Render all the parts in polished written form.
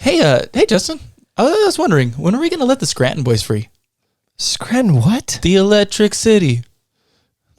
Hey, Justin. I was wondering, when are we going to let the Scranton boys free? Scranton what? The Electric City.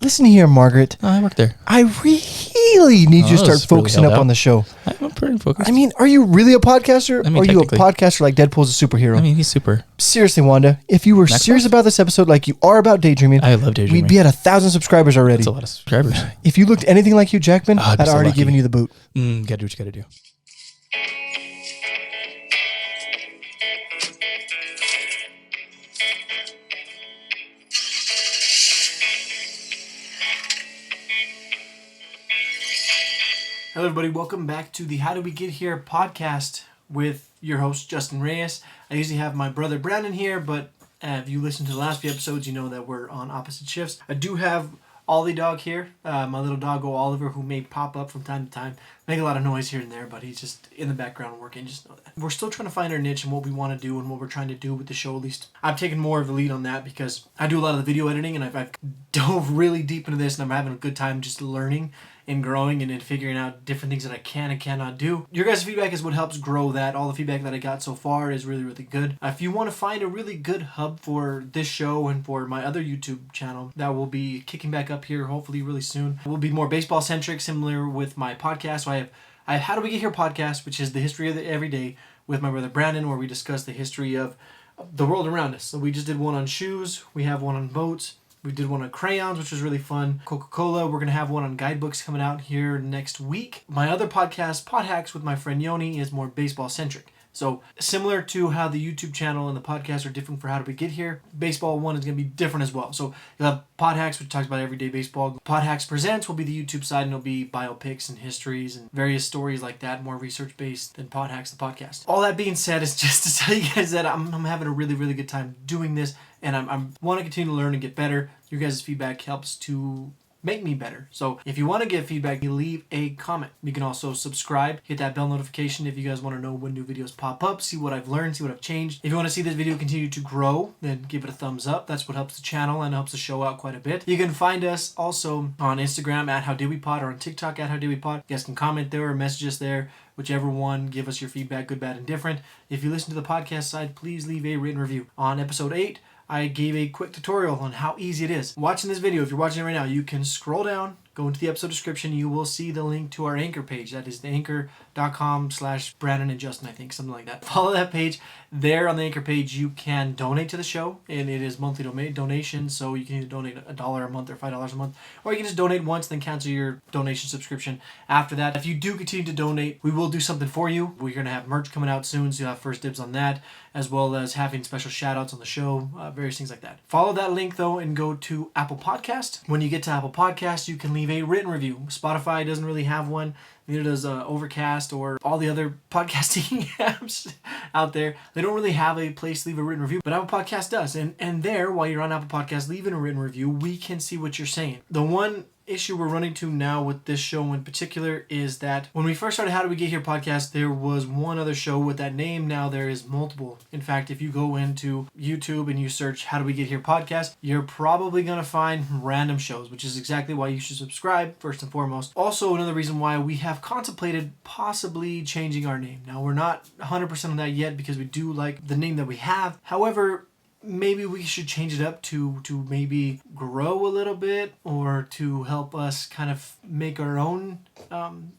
Listen here, Margaret. Oh, I work there. I really need you to start focusing up on the show. I'm pretty focused. I mean, are you really a podcaster? Or are you a podcaster like Deadpool's a superhero? I mean, he's super. Seriously, Wanda, if you were serious about this episode like you are about daydreaming, I love daydreaming. We'd be at 1,000 subscribers already. That's a lot of subscribers. If you looked anything like Hugh Jackman, I'd already given you the boot. Gotta do what you gotta do. Hello, everybody. Welcome back to the How Did We Get Here podcast with your host, Justareyes. I usually have my brother Brandon here, but if you listen to the last few episodes, you know that we're on opposite shifts. I do have Ollie dog here, my little doggo Oliver, who may pop up from time to time, make a lot of noise here and there, but he's just in the background working, just know that. We're still trying to find our niche and what we want to do and what we're trying to do with the show. At least I've taken more of a lead on that because I do a lot of the video editing and I've dove really deep into this and I'm having a good time just learning and growing and figuring out different things that I can and cannot do. Your guys' feedback is what helps grow that. All the feedback that I got so far is really, really good. If you want to find a really good hub for this show and for my other YouTube channel that will be kicking back up here hopefully really soon, it will be more baseball centric, similar with my podcast. So I have How Do We Get Here podcast, which is the history of the everyday with my brother Brandon, where we discuss the history of the world around us. So we just did one on shoes. We have one on boats. We did one on crayons, which was really fun. Coca-Cola. We're going to have one on guidebooks coming out here next week. My other podcast, Pod Hacks with my friend Yoni, is more baseball-centric. So similar to how the YouTube channel and the podcast are different for How Did We Get Here, baseball one is going to be different as well. So you'll have Pod Hacks, which talks about everyday baseball. Pod Hacks Presents will be the YouTube side, and it'll be biopics and histories and various stories like that, more research-based than Pod Hacks, the podcast. All that being said is just to tell you guys that I'm having a really, really good time doing this, and I want to continue to learn and get better. Your guys' feedback helps to make me better. So if you want to give feedback, you leave a comment. You can also subscribe, hit that bell notification if you guys want to know when new videos pop up, see what I've learned, see what I've changed. If you want to see this video continue to grow, then give it a thumbs up. That's what helps the channel and helps the show out quite a bit. You can find us also on Instagram at HowDidWePod or on TikTok at HowDidWePod. You guys can comment there or message us there. Whichever one, give us your feedback, good, bad, and different. If you listen to the podcast side, please leave a written review. On episode 8, I gave a quick tutorial on how easy it is. Watching this video, if you're watching it right now, you can scroll down, go into the episode description, you will see the link to our Anchor page. That is the anchor.com/Brandon and Justin, I think, something like that. Follow that page. There on the Anchor page, you can donate to the show, and it is monthly donations, so you can either donate $1 a month or $5 a month, or you can just donate once, then cancel your donation subscription after that. If you do continue to donate, we will do something for you. We're going to have merch coming out soon, so you'll have first dibs on that, as well as having special shout-outs on the show, various things like that. Follow that link, though, and go to Apple Podcast. When you get to Apple Podcast, you can leave a written review. Spotify doesn't really have one. Neither does Overcast or all the other podcasting apps out there. They don't really have a place to leave a written review, but Apple Podcast does. And there, while you're on Apple Podcast leaving a written review, we can see what you're saying. The one issue we're running to now with this show in particular is that when we first started How Did We Get Here podcast, there was one other show with that name. Now there is multiple. In fact, if you go into YouTube and you search How Did We Get Here podcast, you're probably going to find random shows, which is exactly why you should subscribe first and foremost. Also, another reason why we have contemplated possibly changing our name. Now, we're not 100% on that yet because we do like the name that we have. However, maybe we should change it up to maybe grow a little bit, or to help us kind of make our own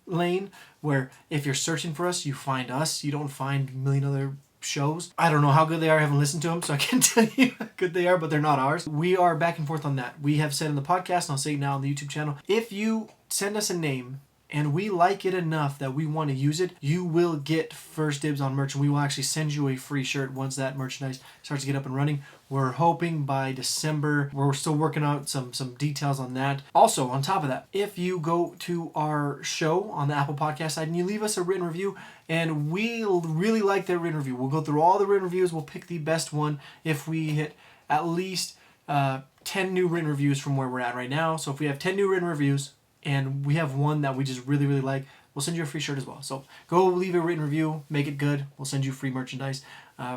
lane, where if you're searching for us, you find us. You don't find a million other shows. I don't know how good they are. I haven't listened to them, so I can't tell you how good they are, but they're not ours. We are back and forth on that. We have said in the podcast, and I'll say it now on the YouTube channel, if you send us a name and we like it enough that we want to use it, you will get first dibs on merch, and we will actually send you a free shirt once that merchandise starts to get up and running. We're hoping by December. We're still working out some details on that. Also, on top of that, if you go to our show on the Apple Podcast side and you leave us a written review, and we'll really like that written review, we'll go through all the written reviews, we'll pick the best one if we hit at least 10 new written reviews from where we're at right now. So if we have 10 new written reviews, and we have one that we just really, really like, we'll send you a free shirt as well. So go leave a written review, make it good. We'll send you free merchandise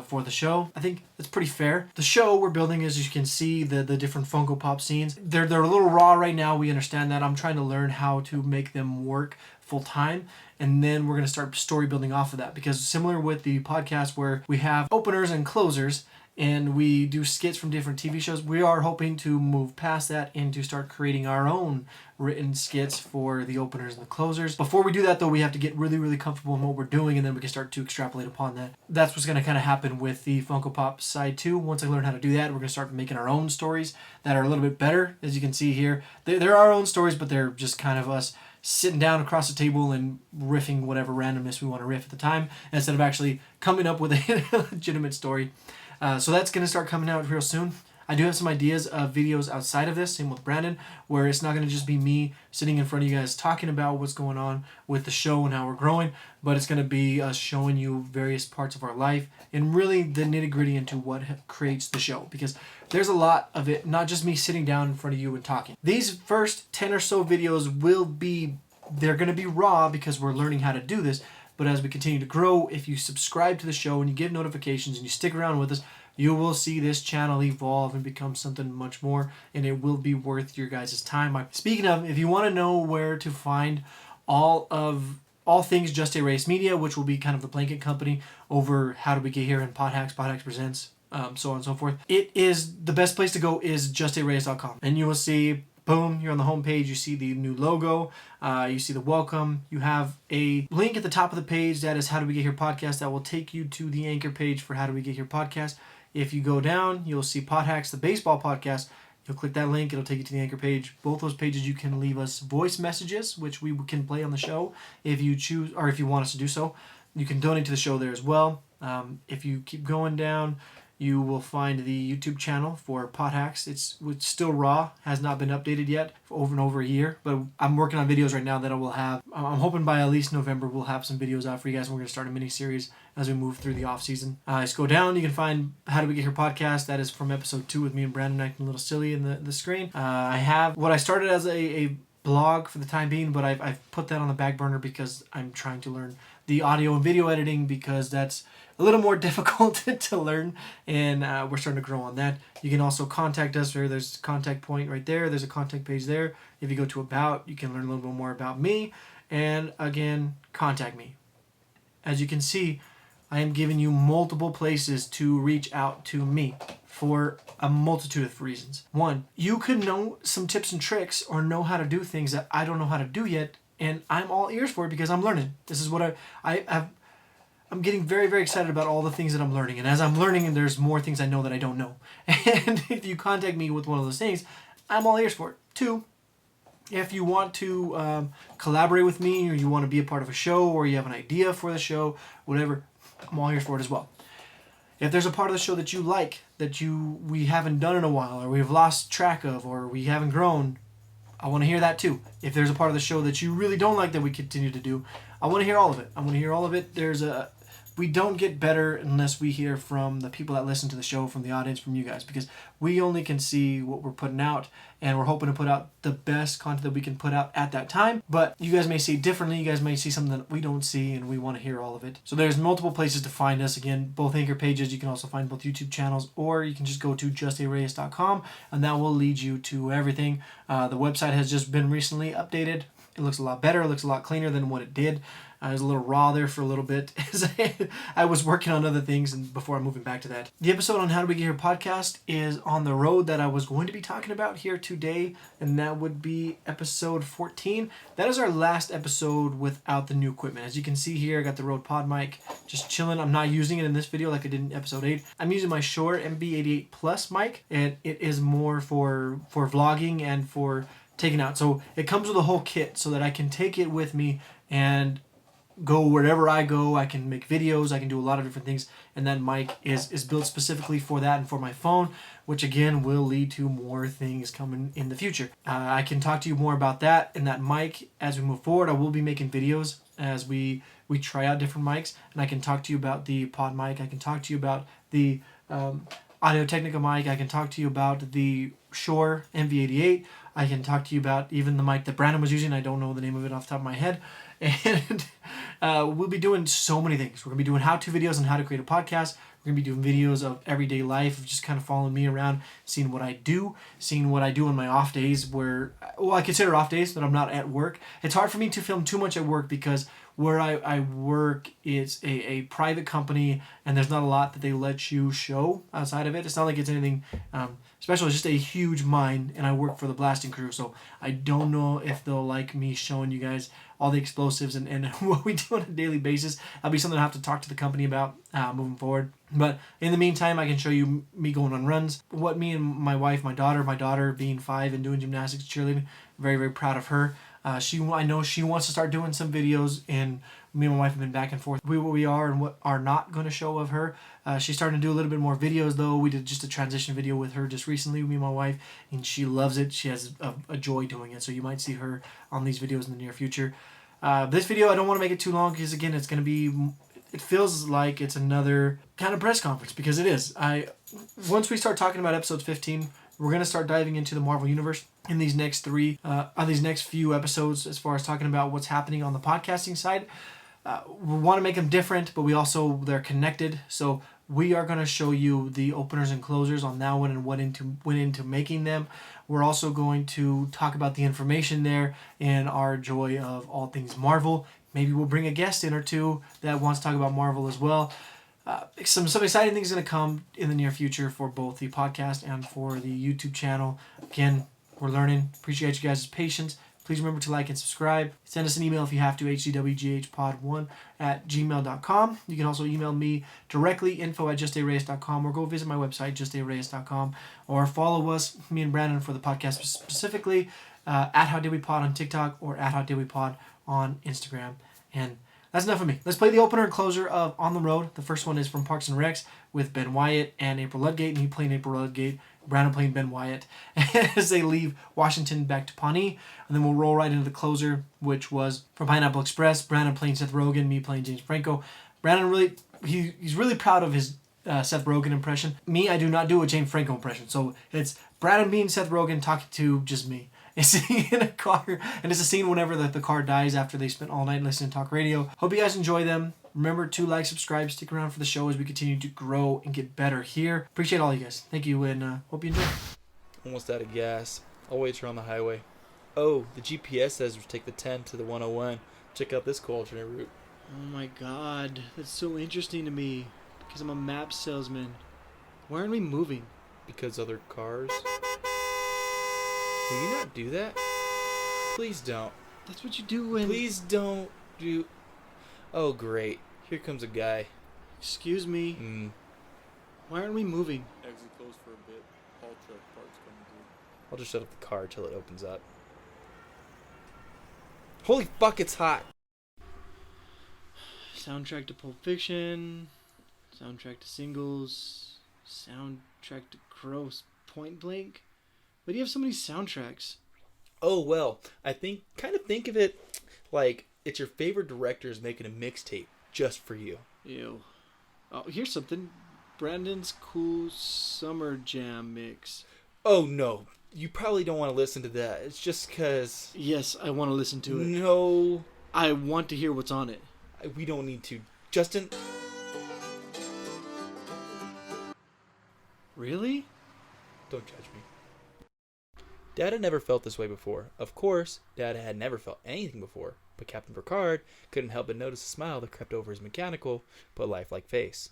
for the show. I think that's pretty fair. The show we're building, as you can see, the different Funko Pop scenes, they're a little raw right now. We understand that. I'm trying to learn how to make them work full time, and then we're going to start story building off of that. Because similar with the podcast where we have openers and closers, and we do skits from different TV shows, we are hoping to move past that and to start creating our own written skits for the openers and the closers. Before we do that, though, we have to get really, really comfortable in what we're doing, and then we can start to extrapolate upon that. That's what's going to kind of happen with the Funko Pop side, too. Once I learn how to do that, we're going to start making our own stories that are a little bit better. As you can see here, they're our own stories, but they're just kind of us sitting down across the table and riffing whatever randomness we want to riff at the time, instead of actually coming up with a legitimate story. So that's going to start coming out real soon. I do have some ideas of videos outside of this, same with Brandon, where it's not going to just be me sitting in front of you guys talking about what's going on with the show and how we're growing, but it's going to be us showing you various parts of our life and really the nitty-gritty into what creates the show, because there's a lot of it, not just me sitting down in front of you and talking. These first 10 or so videos they're going to be raw because we're learning how to do this, but as we continue to grow, if you subscribe to the show and you give notifications and you stick around with us, you will see this channel evolve and become something much more, and it will be worth your guys' time. Speaking of, if you want to know where to find all things Justareyes Media, which will be kind of the blanket company over How Did We Get Here and Pod Hacks Presents, so on and so forth, the best place to go is justareyes.com, and you will see, boom, you're on the home page, you see the new logo, you see the welcome, you have a link at the top of the page that is How Did We Get Here Podcast that will take you to the anchor page for How Did We Get Here Podcast. If you go down, you'll see Pod Hacks, the baseball podcast. You'll click that link, it'll take you to the anchor page. Both those pages you can leave us voice messages, which we can play on the show if you choose, or if you want us to do so. You can donate to the show there as well. If you keep going down, you will find the YouTube channel for Pod Hacks. It's still raw, has not been updated yet for over and over a year, but I'm working on videos right now that I will have. I'm hoping by at least November we'll have some videos out for you guys, and we're going to start a mini-series as we move through the off-season. Just go down, you can find How Did We Get Here Podcast. That is from episode 2 with me and Brandon acting a little silly in the screen. I have what I started as a blog for the time being, but I've put that on the back burner because I'm trying to learn the audio and video editing, because that's a little more difficult to learn, and we're starting to grow on that. You can also contact us. There's a contact point right there. There's a contact page there. If you go to About, you can learn a little bit more about me, and again, contact me. As you can see, I am giving you multiple places to reach out to me for a multitude of reasons. One, you could know some tips and tricks or know how to do things that I don't know how to do yet, and I'm all ears for it because I'm learning. This is what I'm getting very, very excited about all the things that I'm learning. And as I'm learning, there's more things I know that I don't know. And if you contact me with one of those things, I'm all ears for it. 2, if you want to collaborate with me, or you want to be a part of a show, or you have an idea for the show, whatever, I'm all ears for it as well. If there's a part of the show that you like, that we haven't done in a while, or we've lost track of, or we haven't grown, I want to hear that too. If there's a part of the show that you really don't like that we continue to do, I want to hear all of it. I want to hear all of it. We don't get better unless we hear from the people that listen to the show, from the audience, from you guys, because we only can see what we're putting out, and we're hoping to put out the best content that we can put out at that time. But you guys may see it differently. You guys may see something that we don't see, and we want to hear all of it. So there's multiple places to find us. Again, both anchor pages. You can also find both YouTube channels, or you can just go to justareyes.com, and that will lead you to everything. The website has just been recently updated. It looks a lot better. It looks a lot cleaner than what it did. I was a little raw there for a little bit as I was working on other things, and before I'm moving back to that. The episode on How Do We Get Here podcast is on the road that I was going to be talking about here today, and that would be episode 14. That is our last episode without the new equipment. As you can see here, I got the Rode Pod mic just chilling. I'm not using it in this video like I did in episode 8. I'm using my Shure MB88 Plus mic, and it is more for vlogging and for taking out. So it comes with a whole kit so that I can take it with me and go wherever I go. I can make videos, I can do a lot of different things, and that mic is built specifically for that and for my phone, which again will lead to more things coming in the future. I can talk to you more about that and that mic as we move forward. I will be making videos as we try out different mics, and I can talk to you about the pod mic. I can talk to you about the Audio-Technica mic. I can talk to you about the Shure MV88. I can talk to you about even the mic that Brandon was using. I don't know the name of it off the top of my head. And we'll be doing so many things. We're going to be doing how-to videos on how to create a podcast. We're going to be doing videos of everyday life, of just kind of following me around, seeing what I do on my off days where, well, I consider off days that I'm not at work. It's hard for me to film too much at work because where I work is a private company, and there's not a lot that they let you show outside of it. It's not like it's anything special. It's just a huge mine, and I work for the blasting crew, so I don't know if they'll like me showing you guys all the explosives and what we do on a daily basis. That'll be something I have to talk to the company about moving forward. But in the meantime, I can show you me going on runs. What me and my wife, my daughter being 5 and doing gymnastics, cheerleading, very, very proud of her. I know she wants to start doing some videos, and me and my wife have been back and forth. What we are and what are not going to show of her. She's starting to do a little bit more videos, though. We did just a transition video with her just recently, me and my wife, and she loves it. She has a joy doing it, so you might see her on these videos in the near future. This video, I don't want to make it too long because, again, it's going to be... It feels like it's another kind of press conference, because it is. Once we start talking about episodes 15, we're going to start diving into the Marvel Universe in these next few episodes, as far as talking about what's happening on the podcasting side. We want to make them different, but they're connected. So we are going to show you the openers and closers on that one and what went into making them. We're also going to talk about the information there and our joy of all things Marvel. Maybe we'll bring a guest in or two that wants to talk about Marvel as well. Some exciting things going to come in the near future for both the podcast and for the YouTube channel. Again, we're learning. Appreciate you guys' patience. Please remember to like and subscribe. Send us an email if you have to, hdwghpod1@gmail.com. You can also email me directly, info@justareyes.com, or go visit my website, justareyes.com, or follow us, me and Brandon, for the podcast specifically, at How Did We Pod on TikTok or at How Did We Pod on Instagram. And that's enough of me. Let's play the opener and closer of On the Road. The first one is from Parks and Recs with Ben Wyatt and April Ludgate, and he playing April Ludgate, Brandon playing Ben Wyatt, as they leave Washington back to Pawnee. And then we'll roll right into the closer, which was from Pineapple Express, Brandon playing Seth Rogen, me playing James Franco. Brandon he's really proud of his Seth Rogen impression. Me, I do not do a James Franco impression. So it's Brandon being Seth Rogen talking to just me. It's sitting in a car, and it's a scene whenever the car dies after they spent all night listening to talk radio. Hope you guys enjoy them. Remember to like, subscribe, stick around for the show as we continue to grow and get better here. Appreciate all you guys. Thank you, and hope you enjoy. Almost out of gas. I'll wait here on the highway. Oh, the GPS says we take the 10 to the 101. Check out this cool alternate route. Oh my god, that's so interesting to me, because I'm a map salesman. Why aren't we moving? Because other cars. Will you not do that? Please don't. That's what you do when... Please don't do... Oh, great. Here comes a guy. Excuse me. Why aren't we moving? Exit closed for a bit. Haul truck parts coming through. I'll just shut up the car till it opens up. Holy fuck, it's hot. Soundtrack to Pulp Fiction. Soundtrack to Singles. Soundtrack to Gross Point Blank. Why do you have so many soundtracks? Oh, well, kind of think of it like it's your favorite directors making a mixtape just for you. Ew. Oh, here's something. Brandon's Cool Summer Jam Mix. Oh, no. You probably don't want to listen to that. It's just because... Yes, I want to listen to it. No. I want to hear what's on it. We don't need to. Justin? Really? Don't judge me. Dad had never felt this way before. Of course, Dad had never felt anything before, but Captain Picard couldn't help but notice a smile that crept over his mechanical, but lifelike face.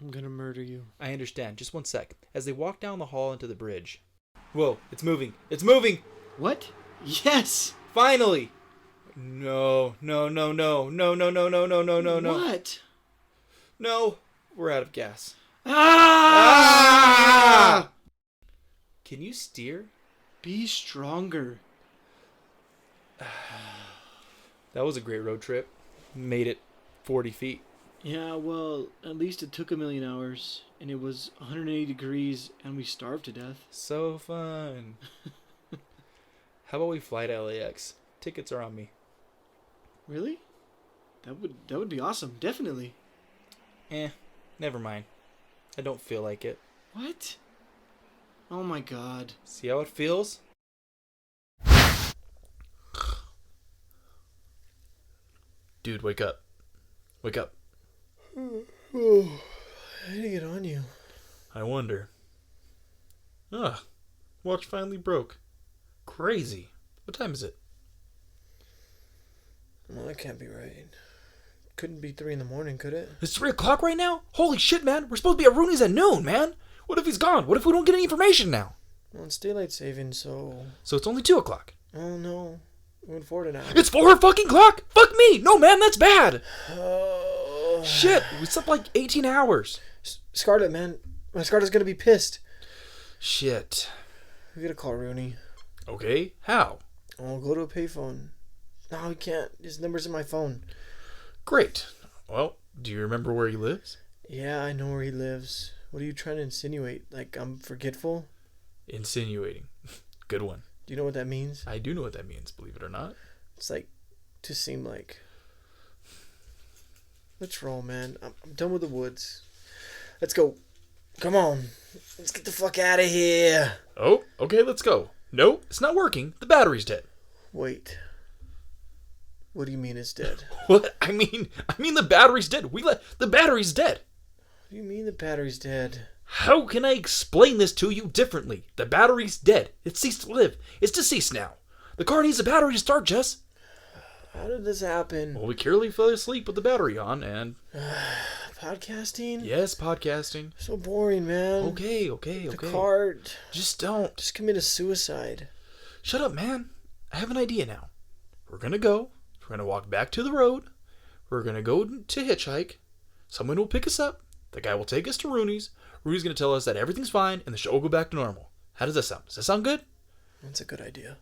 I'm gonna murder you. I understand. Just one sec. As they walked down the hall into the bridge. Whoa, it's moving. It's moving! What? Yes! Finally! No. What? No, we're out of gas. Ah! Can you steer? Be stronger. That was a great road trip. Made it 40 feet. Yeah, well, at least it took 1,000,000 hours, and it was 180 degrees, and we starved to death. So fun. How about we fly to LAX? Tickets are on me. Really? That would be awesome, definitely. Never mind. I don't feel like it. What? Oh my god. See how it feels? Dude, wake up. Wake up. Oh, I didn't get on you. I wonder. Watch finally broke. Crazy. What time is it? Well, that can't be right. Couldn't be 3 a.m, could it? It's 3 o'clock right now? Holy shit, man. We're supposed to be at Rooney's at noon, man. What if he's gone? What if we don't get any information now? Well, it's daylight saving, so... So it's only 2 o'clock. Oh, no. We went forward an hour. It's 4 fucking o'clock? Fuck me. No, man, that's bad. Oh. Shit, we slept like 18 hours. Scarlett, man. My Scarlett's gonna be pissed. Shit. We gotta call Rooney. Okay, how? Oh, go to a payphone. No, we can't. His number's in my phone. Great. Well, do you remember where he lives? Yeah, I know where he lives. What are you trying to insinuate? Like, I'm forgetful? Insinuating. Good one. Do you know what that means? I do know what that means, believe it or not. It's like, to seem like... Let's roll, man. I'm done with the woods. Let's go. Come on. Let's get the fuck out of here. Oh, okay, let's go. No, it's not working. The battery's dead. Wait. What do you mean it's dead? What? I mean the battery's dead. The battery's dead. What do you mean the battery's dead? How can I explain this to you differently? The battery's dead. It ceased to live. It's deceased now. The car needs a battery to start, Jess. How did this happen? Well, we clearly fell asleep with the battery on, and... Podcasting? Yes, podcasting. So boring, man. Okay. The car... Just don't. Just committed suicide. Shut up, man. I have an idea now. We're gonna go. We're gonna walk back to the road. We're gonna go to hitchhike. Someone will pick us up. The guy will take us to Rooney's. Rooney's gonna tell us that everything's fine, and the show will go back to normal. How does that sound? Does that sound good? That's a good idea.